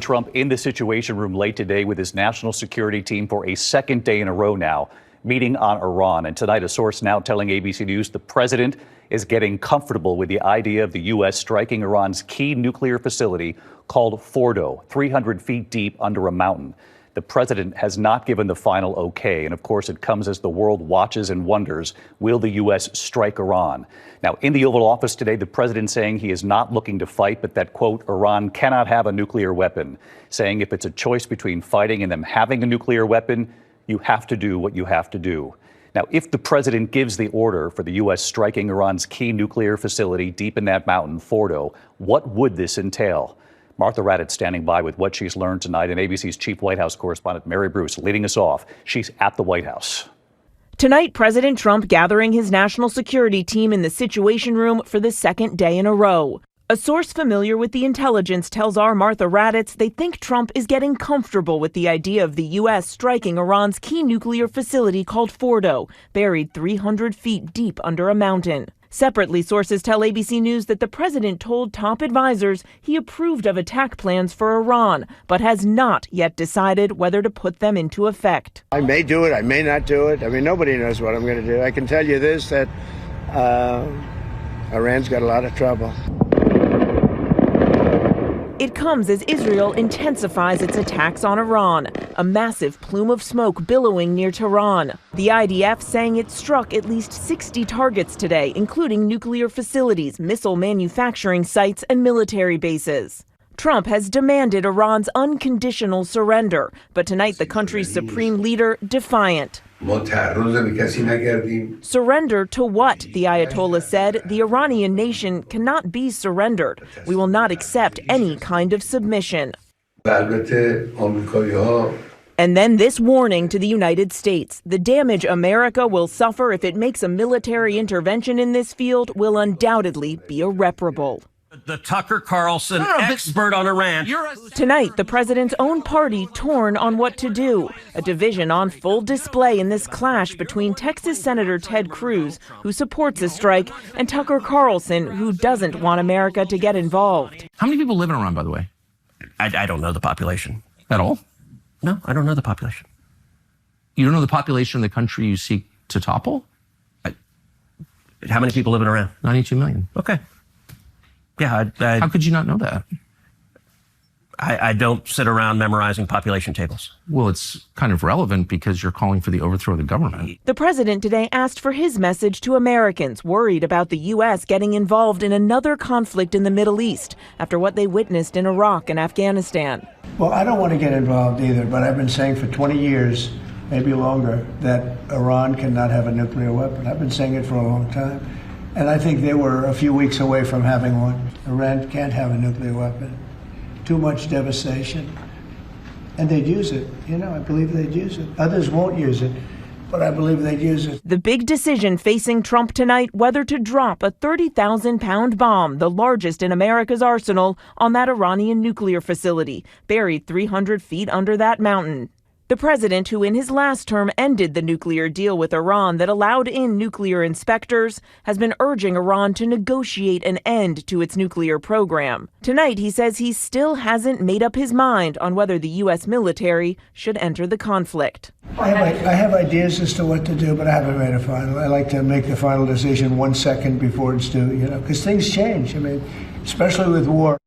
Trump in the Situation Room late today with his national security team for a second day in a row now, meeting on Iran. And tonight, a source now telling ABC News the president is getting comfortable with the idea of the U.S. striking Iran's key nuclear facility called Fordo, 300 feet deep under a mountain. The president has not given the final okay. And of course, it comes as the world watches and wonders, will the U.S. strike Iran? Now, in the Oval Office today, the president saying he is not looking to fight, but that, quote, Iran cannot have a nuclear weapon, saying if it's a choice between fighting and them having a nuclear weapon, you have to do what you have to do. Now, if the president gives the order for the U.S. striking Iran's key nuclear facility deep in that mountain, Fordo, what would this entail? Martha Raddatz standing by with what she's learned tonight, and ABC's chief White House correspondent Mary Bruce leading us off. She's at the White House. Tonight, President Trump gathering his national security team in the Situation Room for the second day in a row. A source familiar with the intelligence tells our Martha Raddatz they think Trump is getting comfortable with the idea of the U.S. striking Iran's key nuclear facility called Fordo, buried 300 feet deep under a mountain. Separately, sources tell ABC News that the president told top advisors he approved of attack plans for Iran, but has not yet decided whether to put them into effect. I may do it, I may not do it. I mean, nobody knows what I'm going to do. I can tell you this, that Iran's got a lot of trouble. It comes as Israel intensifies its attacks on Iran, a massive plume of smoke billowing near Tehran. The IDF saying it struck at least 60 targets today, including nuclear facilities, missile manufacturing sites, and military bases. Trump has demanded Iran's unconditional surrender, but tonight the country's supreme leader defiant. Surrender to what? The Ayatollah said. The Iranian nation cannot be surrendered. We will not accept any kind of submission. And then this warning to the United States. The damage America will suffer if it makes a military intervention in this field will undoubtedly be irreparable. The Tucker Carlson expert on Iran. Tonight, the president's own party torn on what to do. A division on full display in this clash between Texas Senator Ted Cruz, who supports a strike, and Tucker Carlson, who doesn't want America to get involved. How many people live in Iran, by the way? I don't know the population. At all? No, I don't know the population. You don't know the population of the country you seek to topple? How many people live in Iran? 92 million. Okay. Yeah, How could you not know that? I don't sit around memorizing population tables. Well, it's kind of relevant because you're calling for the overthrow of the government. The president today asked for his message to Americans worried about the U.S. getting involved in another conflict in the Middle East after what they witnessed in Iraq and Afghanistan. Well, I don't want to get involved either, but I've been saying for 20 years, maybe longer, that Iran cannot have a nuclear weapon. I've been saying it for a long time. And I think they were a few weeks away from having one. Iran can't have a nuclear weapon. Too much devastation. And they'd use it. You know, I believe they'd use it. Others won't use it, but I believe they'd use it. The big decision facing Trump tonight, whether to drop a 30,000-pound bomb, the largest in America's arsenal, on that Iranian nuclear facility, buried 300 feet under that mountain. The president, who in his last term ended the nuclear deal with Iran that allowed in nuclear inspectors, has been urging Iran to negotiate an end to its nuclear program. Tonight, he says he still hasn't made up his mind on whether the U.S. military should enter the conflict. I have ideas as to what to do, but I haven't made a final. I like to make the final decision 1 second before it's due, you know, because things change. I mean, especially with war.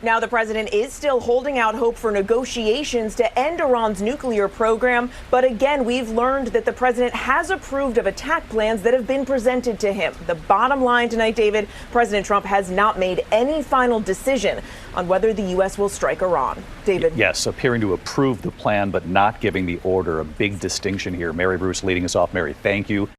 Now, the president is still holding out hope for negotiations to end Iran's nuclear program. But again, we've learned that the president has approved of attack plans that have been presented to him. The bottom line tonight, David, President Trump has not made any final decision on whether the U.S. will strike Iran. David. Yes, appearing to approve the plan, but not giving the order. A big distinction here. Mary Bruce leading us off. Mary, thank you.